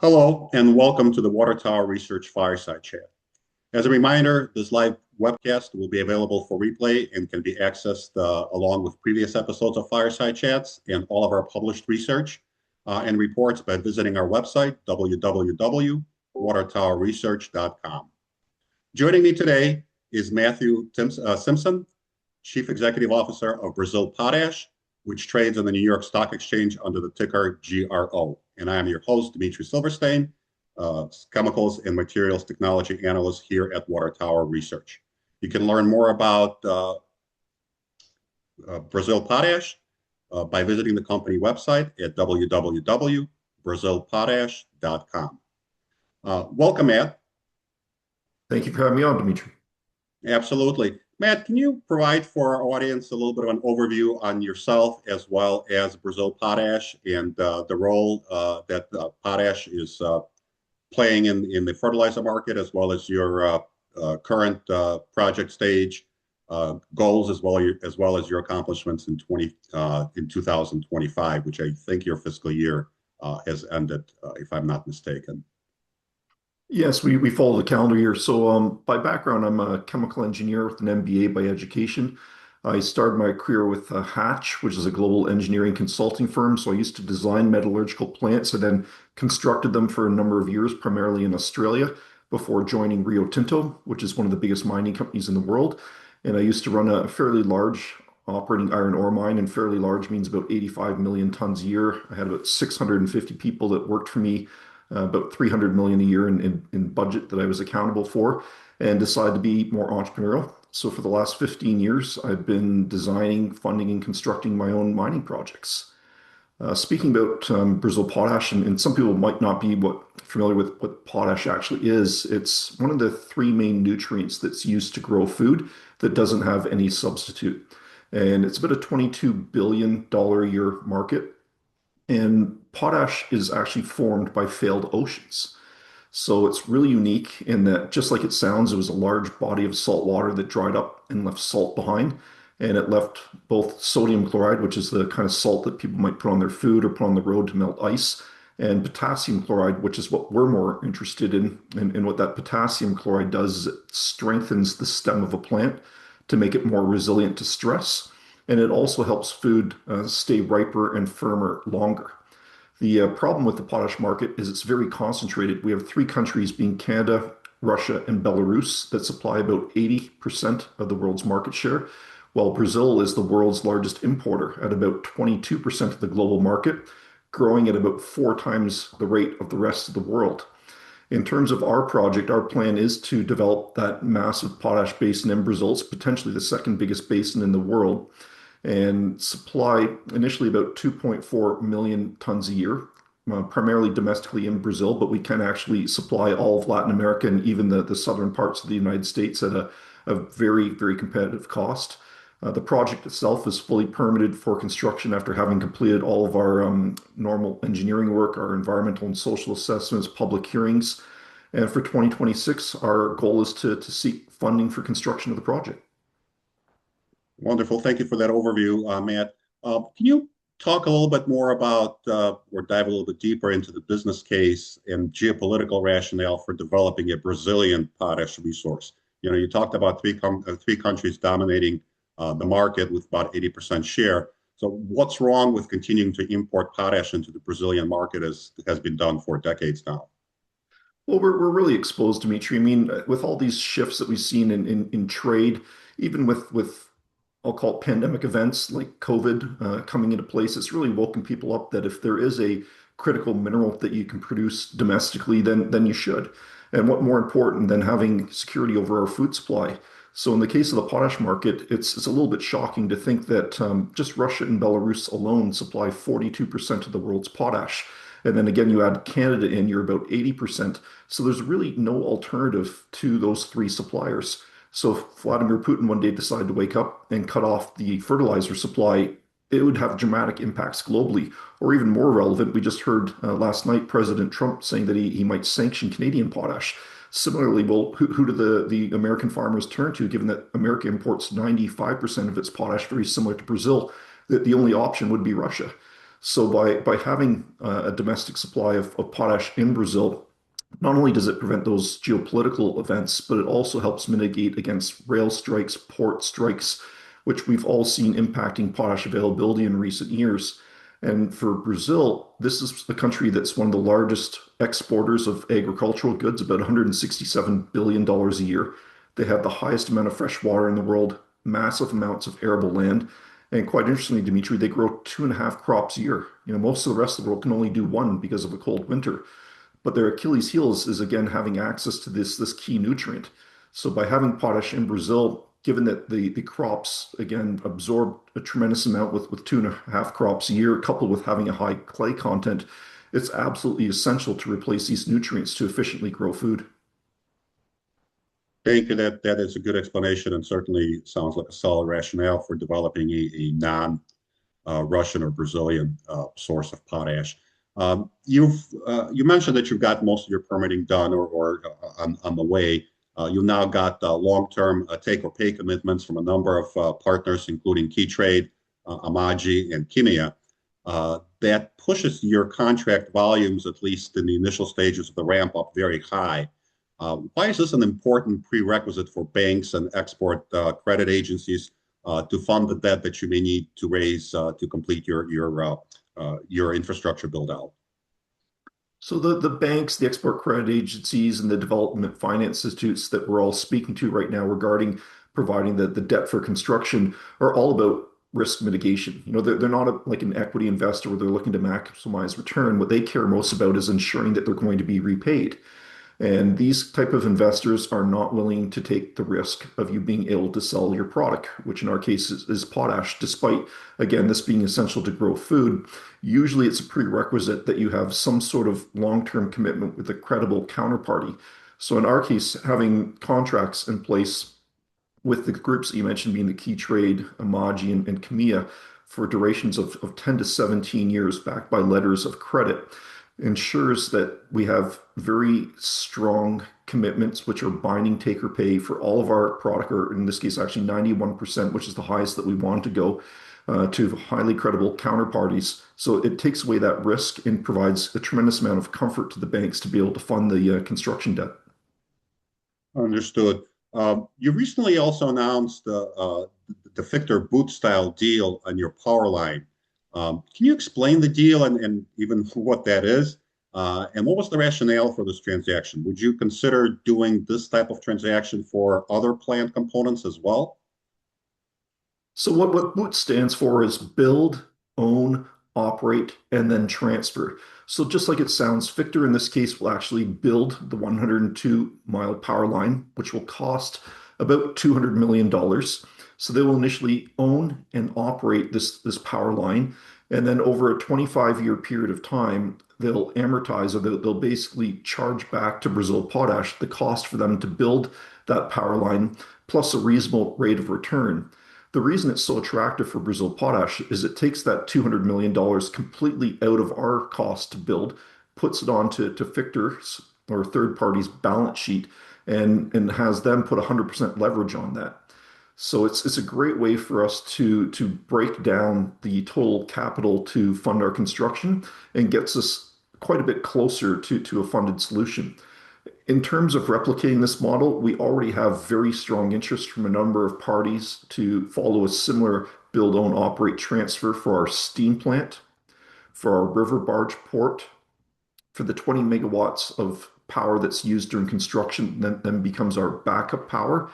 Hello, and welcome to the Water Tower Research Fireside Chat. As a reminder, this live webcast will be available for replay and can be accessed along with previous episodes of Fireside Chats and all of our published research and reports by visiting our website, www.watertowerresearch.com. Joining me today is Matthew Simpson, Chief Executive Officer of Brazil Potash, which trades on the New York Stock Exchange under the ticker GRO. And I am your host, Dmitry Silverstein, Chemicals and Materials Technology Analyst here at Water Tower Research. You can learn more about Brazil Potash by visiting the company website at www.brazilpotash.com. Welcome, Matt. Thank you for having me on, Dmitry. Absolutely. Matt, can you provide for our audience a little bit of an overview on yourself as well as Brazil Potash and the role that potash is playing in the fertilizer market, as well as your current project stage goals, as well as your accomplishments in 2025, which I think your fiscal year has ended, if I'm not mistaken. Yes, we follow the calendar here. So by background, I'm a chemical engineer with an MBA by education. I started my career with Hatch, which is a global engineering consulting firm. So I used to design metallurgical plants and then constructed them for a number of years, primarily in Australia, before joining Rio Tinto, which is one of the biggest mining companies in the world. And I used to run a fairly large operating iron ore mine, and fairly large means about 85 million tons a year. I had about 650 people that worked for me, about 300 million a year in budget that I was accountable for, and decided to be more entrepreneurial. So for the last 15 years, I've been designing, funding, and constructing my own mining projects. Speaking about Brazil Potash, and some people might not be familiar with what potash actually is, it's one of the three main nutrients that's used to grow food that doesn't have any substitute. And it's about a $22 billion a year market. And potash is actually formed by failed oceans. So it's really unique in that, just like it sounds, it was a large body of salt water that dried up and left salt behind. And it left both sodium chloride, which is the kind of salt that people might put on their food or put on the road to melt ice, and potassium chloride, which is what we're more interested in. And what that potassium chloride does is it strengthens the stem of a plant to make it more resilient to stress. And it also helps food stay riper and firmer longer. The problem with the potash market is it's very concentrated. We have three countries, being Canada, Russia, and Belarus, that supply about 80% of the world's market share, while Brazil is the world's largest importer at about 22% of the global market, growing at about 4 times the rate of the rest of the world. In terms of our project, our plan is to develop that massive potash basin in Brazil. It's potentially the second biggest basin in the world, and supply initially about 2.4 million tons a year, primarily domestically in Brazil, but we can actually supply all of Latin America and even the southern parts of the United States at a very, very competitive cost. The project itself is fully permitted for construction after having completed all of our normal engineering work, our environmental and social assessments, public hearings. And for 2026, our goal is to seek funding for construction of the project. Wonderful. Thank you for that overview, Matt. Can you talk a little bit more about, or dive a little bit deeper into the business case and geopolitical rationale for developing a Brazilian potash resource? You talked about three countries dominating the market with about 80% share. So what's wrong with continuing to import potash into the Brazilian market as has been done for decades now? Well, we're really exposed, Dimitri. I mean, with all these shifts that we've seen in trade, even with I'll call it pandemic events like COVID coming into place, it's really woken people up that if there is a critical mineral that you can produce domestically, then you should. And what more important than having security over our food supply? So in the case of the potash market, it's a little bit shocking to think that just Russia and Belarus alone supply 42% of the world's potash. And then again, you add Canada in, you're about 80%. So there's really no alternative to those three suppliers. So if Vladimir Putin one day decided to wake up and cut off the fertilizer supply, it would have dramatic impacts globally. Or even more relevant, we just heard last night President Trump saying that he might sanction Canadian potash. Similarly, well, who do the American farmers turn to, given that America imports 95% of its potash, very similar to Brazil, that the only option would be Russia. So by having a domestic supply of potash in Brazil, not only does it prevent those geopolitical events, but it also helps mitigate against rail strikes, port strikes, which we've all seen impacting potash availability in recent years. And for Brazil, this is a country that's one of the largest exporters of agricultural goods, about $167 billion a year. They have the highest amount of fresh water in the world, massive amounts of arable land. And quite interestingly, Dimitri, they grow two and a half crops a year. Most of the rest of the world can only do one because of a cold winter. But their Achilles heel is again having access to this key nutrient. So by having potash in Brazil, given that the crops again absorb a tremendous amount with two and a half crops a year, coupled with having a high clay content, it's absolutely essential to replace these nutrients to efficiently grow food. Thank you. That is a good explanation and certainly sounds like a solid rationale for developing a non-Russian or Brazilian source of potash. You mentioned that you've got most of your permitting done or on the way. You've now got long-term take or pay commitments from a number of partners, including Keytrade, Amaggi, and Kimia. That pushes your contract volumes, at least in the initial stages of the ramp up, very high. Why is this an important prerequisite for banks and export credit agencies to fund the debt that you may need to raise to complete your infrastructure build out? So the banks, the export credit agencies, and the development finance institutes that we're all speaking to right now regarding providing the debt for construction are all about risk mitigation. They're not like an equity investor where they're looking to maximize return. What they care most about is ensuring that they're going to be repaid. And these type of investors are not willing to take the risk of you being able to sell your product, which in our case is potash, despite, again, this being essential to grow food. Usually it's a prerequisite that you have some sort of long-term commitment with a credible counterparty. So in our case, having contracts in place with the groups that you mentioned being the Keytrade, Amaggi, and Kimia for durations of 10 to 17 years backed by letters of credit ensures that we have very strong commitments, which are binding take or pay for all of our product, or in this case, actually 91%, which is the highest that we want to go to highly credible counterparties. So it takes away that risk and provides a tremendous amount of comfort to the banks to be able to fund the construction debt. Understood. You recently also announced the Fictor boot style deal on your power line. Can you explain the deal and even what that is? And what was the rationale for this transaction? Would you consider doing this type of transaction for other plant components as well? So what BOOT stands for is build, own, operate, and then transfer. So just like it sounds, Fictor in this case will actually build the 102-mile power line, which will cost about $200 million. So they will initially own and operate this power line. And then over a 25-year period of time, they'll amortize or they'll basically charge back to Brazil Potash the cost for them to build that power line plus a reasonable rate of return. The reason it's so attractive for Brazil Potash is it takes that $200 million completely out of our cost to build, puts it onto Fictor's or third party's balance sheet, and has them put 100% leverage on that. So it's a great way for us to break down the total capital to fund our construction and gets us quite a bit closer to a funded solution. In terms of replicating this model, we already have very strong interest from a number of parties to follow a similar build, own, operate, transfer for our steam plant, for our river barge port, for the 20 megawatts of power that's used during construction, then becomes our backup power,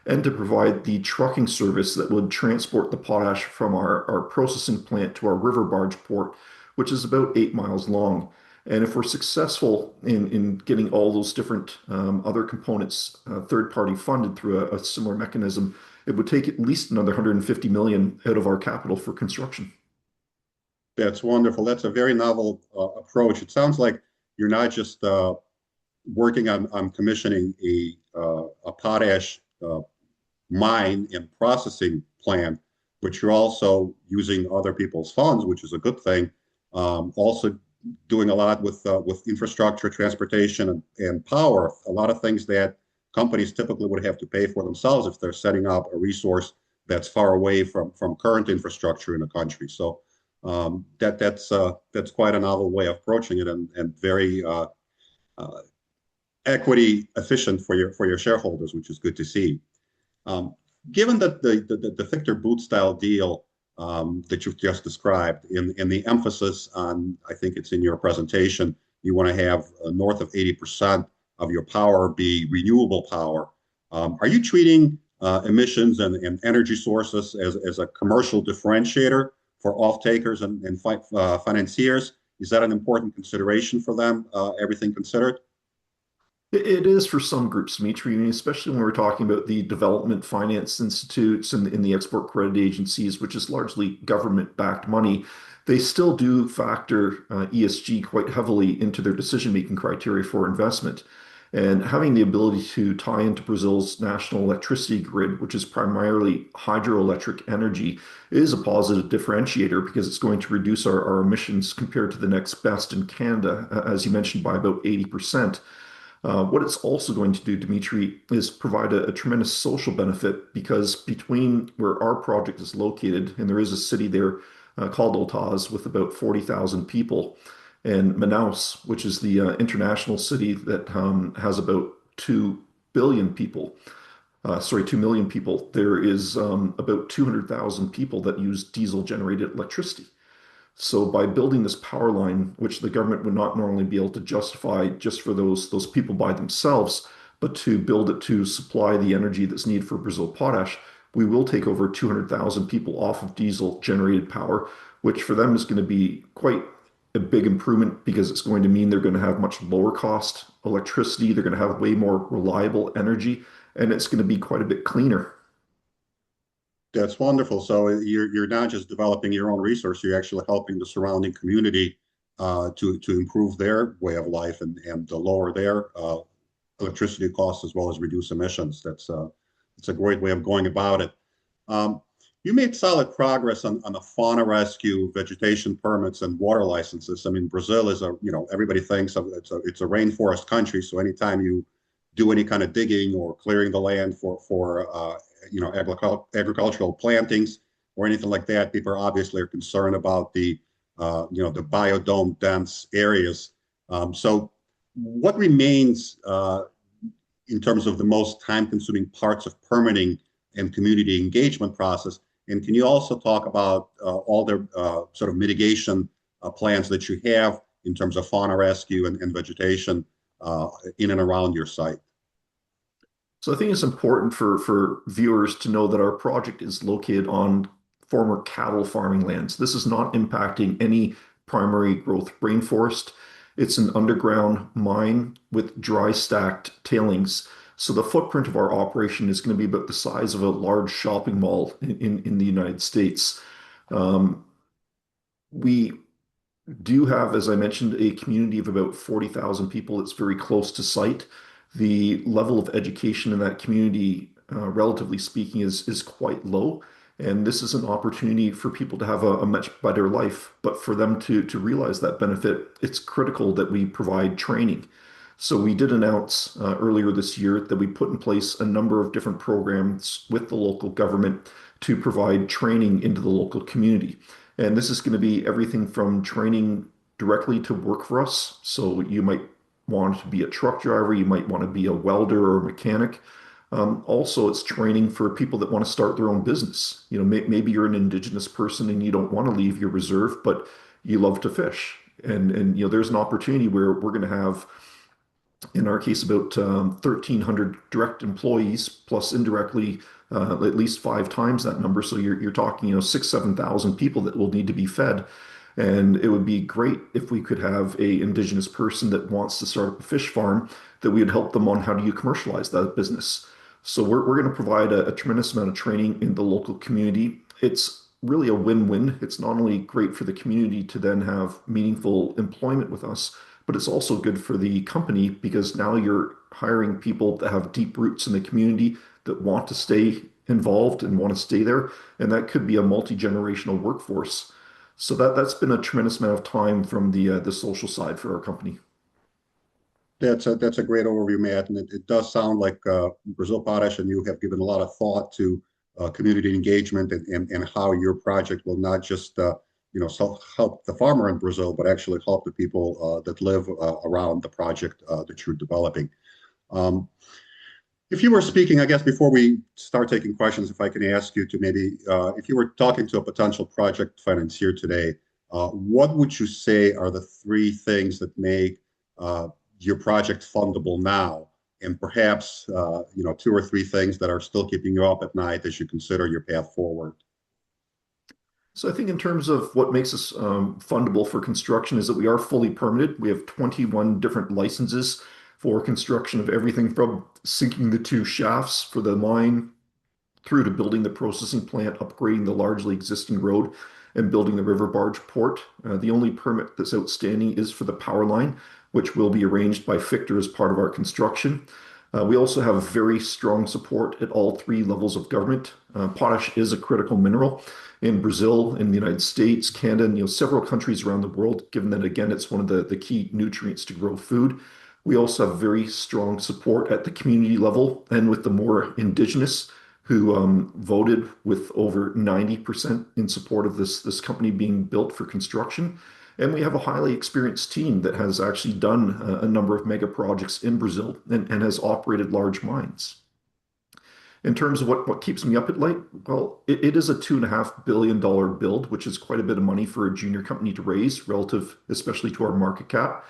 and to provide the trucking service that would transport the potash from our processing plant to our river barge port, which is about 8 miles long. And if we're successful in getting all those different other components third-party funded through a similar mechanism, it would take at least another 150 million out of our capital for construction. That's wonderful. That's a very novel approach. It sounds like you're not just working on commissioning a potash mine and processing plant, but you're also using other people's funds, which is a good thing. Also doing a lot with infrastructure, transportation, and power. A lot of things that companies typically would have to pay for themselves if they're setting up a resource that's far away from current infrastructure in a country. So That's quite a novel way of approaching it, and very uh, equity efficient for your shareholders, which is good to see. Um, Given that the Victor Boot style deal that you've just described, in the emphasis on, I think it's in your presentation, you want to have north of 80% of your power be renewable power. Are you treating emissions and energy sources as a commercial differentiator for off-takers and financiers? Is that an important consideration for them, everything considered? It is for some groups, Dimitri, I mean, especially when we're talking about the development finance institutes and in the export credit agencies, which is largely government-backed money. They still do factor ESG quite heavily into their decision-making criteria for investment. And having the ability to tie into Brazil's national electricity grid, which is primarily hydroelectric energy, is a positive differentiator because it's going to reduce our emissions compared to the next best in Canada, as you mentioned, by about 80%. What it's also going to do, Dimitri, is provide a tremendous social benefit because between where our project is located, and there is a city there called Otaz with about 40,000 people, and Manaus, which is the international city that has about 2 billion people, 2 million people, there is about 200,000 people that use diesel generated electricity. So by building this power line, which the government would not normally be able to justify just for those people by themselves, but to build it to supply the energy that's needed for Brazil Potash, we will take over 200,000 people off of diesel generated power, which for them is going to be quite a big improvement because it's going to mean they're going to have much lower cost electricity, they're going to have way more reliable energy, and it's going to be quite a bit cleaner. That's wonderful. So you're not just developing your own resource, you're actually helping the surrounding community to improve their way of life and to lower their electricity costs as well as reduce emissions. It's a great way of going about it. You made solid progress on the fauna rescue, vegetation permits, and water licenses. I mean, Brazil is everybody thinks of it's a rainforest country. So anytime you do any kind of digging or clearing the land for agricultural plantings or anything like that, people are obviously concerned about the biodome dense areas. So what remains in terms of the most time consuming parts of permitting and community engagement process? And can you also talk about all the sort of mitigation plans that you have in terms of fauna rescue and vegetation in and around your site? So I think it's important for viewers to know that our project is located on former cattle farming lands. This is not impacting any primary growth rainforest. It's an underground mine with dry stacked tailings. So the footprint of our operation is going to be about the size of a large shopping mall in the United States. Um, we do have, as I mentioned, a community of about 40,000 people that's very close to site. The level of education in that community, relatively speaking, is quite low. And this is an opportunity for people to have a much better life. But for them to realize that benefit, it's critical that we provide training. So we did announce earlier this year that we put in place a number of different programs with the local government to provide training into the local community. And this is going to be everything from training directly to work for us. So you might want to be a truck driver, you might want to be a welder or a mechanic. Also, it's training for people that want to start their own business. Maybe you're an indigenous person and you don't want to leave your reserve, but you love to fish. And there's an opportunity where we're going to have, in our case, about 1,300 direct employees plus indirectly at least 5 times that number. So you're talking, 7,000 people that will need to be fed. And it would be great if we could have a indigenous person that wants to start up a fish farm, that we would help them on how do you commercialize that business. So we're going to provide a tremendous amount of training in the local community. It's really a win-win. It's not only great for the community to then have meaningful employment with us, but it's also good for the company because now you're hiring people that have deep roots in the community that want to stay involved and want to stay there. And that could be a multi-generational workforce. So that's been a tremendous amount of time from the social side for our company. That's a great overview, Matt, and it does sound like Brazil Potash and you have given a lot of thought to community engagement and how your project will not just help the farmer in Brazil, but actually help the people that live around the project that you're developing. Um, if you were speaking, I guess before we start taking questions, if I can ask you to maybe, if you were talking to a potential project financier today, what would you say are the three things that make your project fundable now? And perhaps, two or three things that are still keeping you up at night as you consider your path forward? So I think in terms of what makes us fundable for construction is that we are fully permitted. We have 21 different licenses for construction of everything from sinking the two shafts for the mine through to building the processing plant, upgrading the largely existing road, and building the river barge port. The only permit that's outstanding is for the power line, which will be arranged by Fictor as part of our construction. We also have very strong support at all three levels of government. Potash is a critical mineral in Brazil, in the United States, Canada, and several countries around the world, given that, again, it's one of the key nutrients to grow food. We also have very strong support at the community level and with the more indigenous who voted with over 90% in support of this company being built for construction. And we have a highly experienced team that has actually done a number of mega projects in Brazil and has operated large mines. In terms of what keeps me up at night, well, it is a $2.5 billion build, which is quite a bit of money for a junior company to raise relative, especially to our market cap.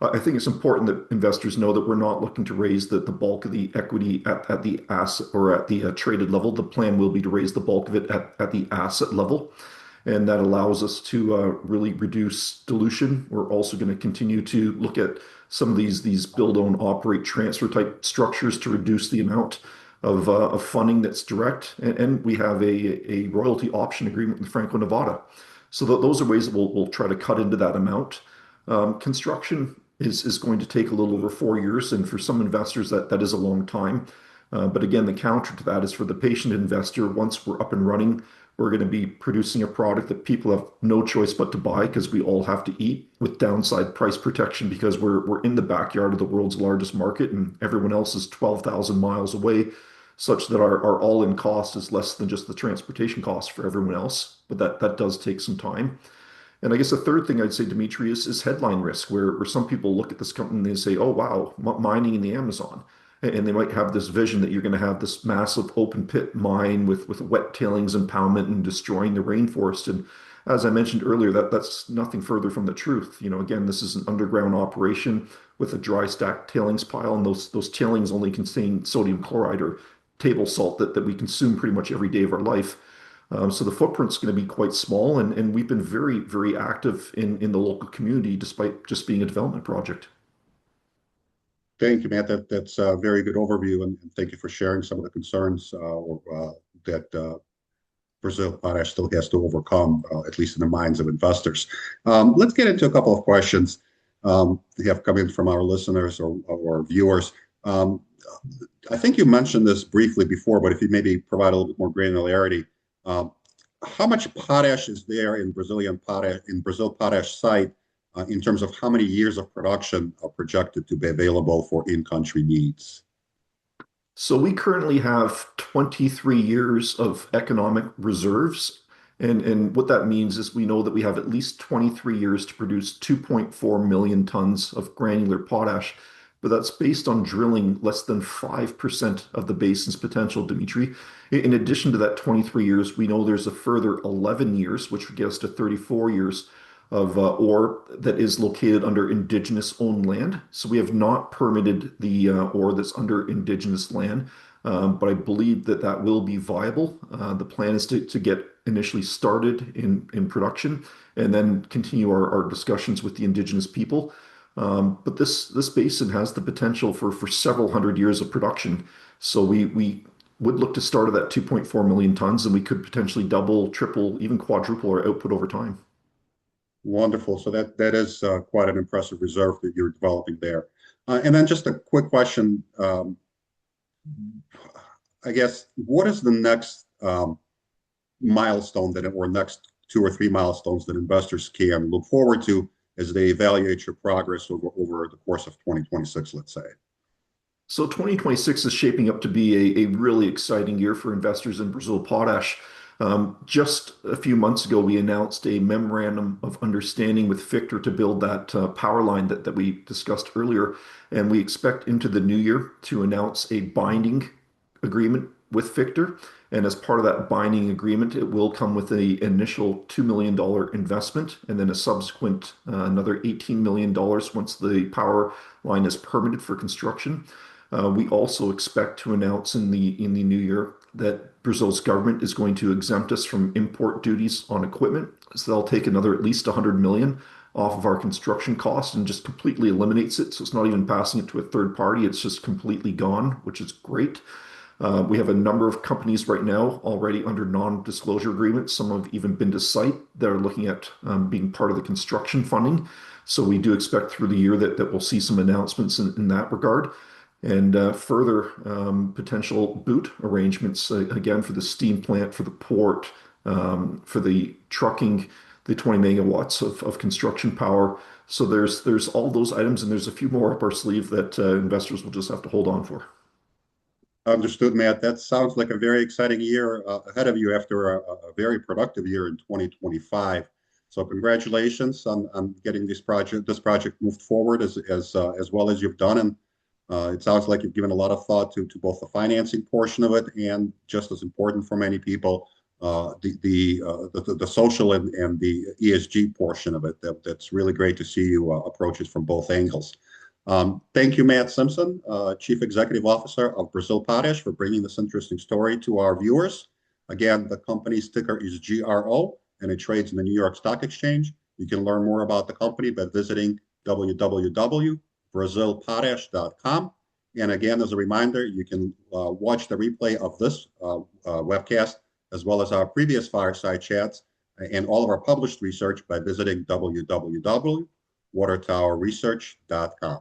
I think it's important that investors know that we're not looking to raise the bulk of the equity at the asset or at the traded level. The plan will be to raise the bulk of it at the asset level. And that allows us to really reduce dilution. We're also going to continue to look at some of these build, own, operate, transfer type structures to reduce the amount of funding that's direct. And we have a royalty option agreement with Franco-Nevada. So those are ways that we'll try to cut into that amount. Construction is going to take a little over 4 years, and for some investors that is a long time. But again, the counter to that is for the patient investor. Once we're up and running, we're going to be producing a product that people have no choice but to buy because we all have to eat, with downside price protection because we're in the backyard of the world's largest market and everyone else is 12,000 miles away, such that our all-in cost is less than just the transportation cost for everyone else. But that does take some time. And I guess the third thing I'd say, Dimitri, is headline risk, where some people look at this company and they say, oh, wow, mining in the Amazon. And they might have this vision that you're going to have this massive open pit mine with wet tailings impoundment and destroying the rainforest. And as I mentioned earlier, that's nothing further from the truth. Again, this is an underground operation with a dry stack tailings pile, and those tailings only contain sodium chloride or table salt that we consume pretty much every day of our life. So the footprint's going to be quite small, and we've been very, very active in the local community despite just being a development project. Thank you, Matt. That's a very good overview, and thank you for sharing some of the concerns that Brazil Potash still has to overcome, at least in the minds of investors. Let's get into a couple of questions that have come in from our listeners or viewers. I think you mentioned this briefly before, but if you maybe provide a little bit more granularity, how much potash is there in Brazil Potash site in terms of how many years of production are projected to be available for in-country needs? So we currently have 23 years of economic reserves. And what that means is we know that we have at least 23 years to produce 2.4 million tons of granular potash. But that's based on drilling less than 5% of the basin's potential, Dimitri. In addition to that 23 years, we know there's a further 11 years, which would get us to 34 years of ore that is located under indigenous owned land. So we have not permitted the ore that's under indigenous land, but I believe that will be viable. The plan is to get initially started in production and then continue our discussions with the indigenous people. But this basin has the potential for several hundred years of production. So we would look to start at that 2.4 million tons, and we could potentially double, triple, even quadruple our output over time. Wonderful. So that is quite an impressive reserve that you're developing there. And then just a quick question, I guess, what is the next milestone or next 2 or 3 milestones that investors can look forward to as they evaluate your progress over the course of 2026, let's say? So 2026 is shaping up to be a really exciting year for investors in Brazil Potash. Just a few months ago, we announced a memorandum of understanding with Fictor to build that power line that we discussed earlier. And we expect into the new year to announce a binding agreement with Fictor. And as part of that binding agreement, it will come with an initial $2 million investment and then a subsequent another $18 million once the power line is permitted for construction. We also expect to announce in the new year that Brazil's government is going to exempt us from import duties on equipment. So they'll take another at least 100 million off of our construction cost and just completely eliminates it. So it's not even passing it to a third party. It's just completely gone, which is great. We have a number of companies right now already under non-disclosure agreements. Some have even been to site that are looking at being part of the construction funding. So we do expect through the year that we'll see some announcements in that regard. And further potential BOOT arrangements, again, for the steam plant, for the port, for the trucking, the 20 megawatts of construction power. So there's all those items, and there's a few more up our sleeve that investors will just have to hold on for. Understood, Matt. That sounds like a very exciting year ahead of you after a very productive year in 2025. So congratulations on getting this project moved forward as well as you've done. And it sounds like you've given a lot of thought to both the financing portion of it and, just as important for many people, the social and the ESG portion of it. That's really great to see you approach it from both angles. Thank you, Matt Simpson, Chief Executive Officer of Brazil Potash, for bringing this interesting story to our viewers. Again, the company's ticker is GRO, and it trades in the New York Stock Exchange. You can learn more about the company by visiting www.brazilpotash.com. And again, as a reminder, you can watch the replay of this webcast, as well as our previous fireside chats and all of our published research by visiting www.watertowerresearch.com.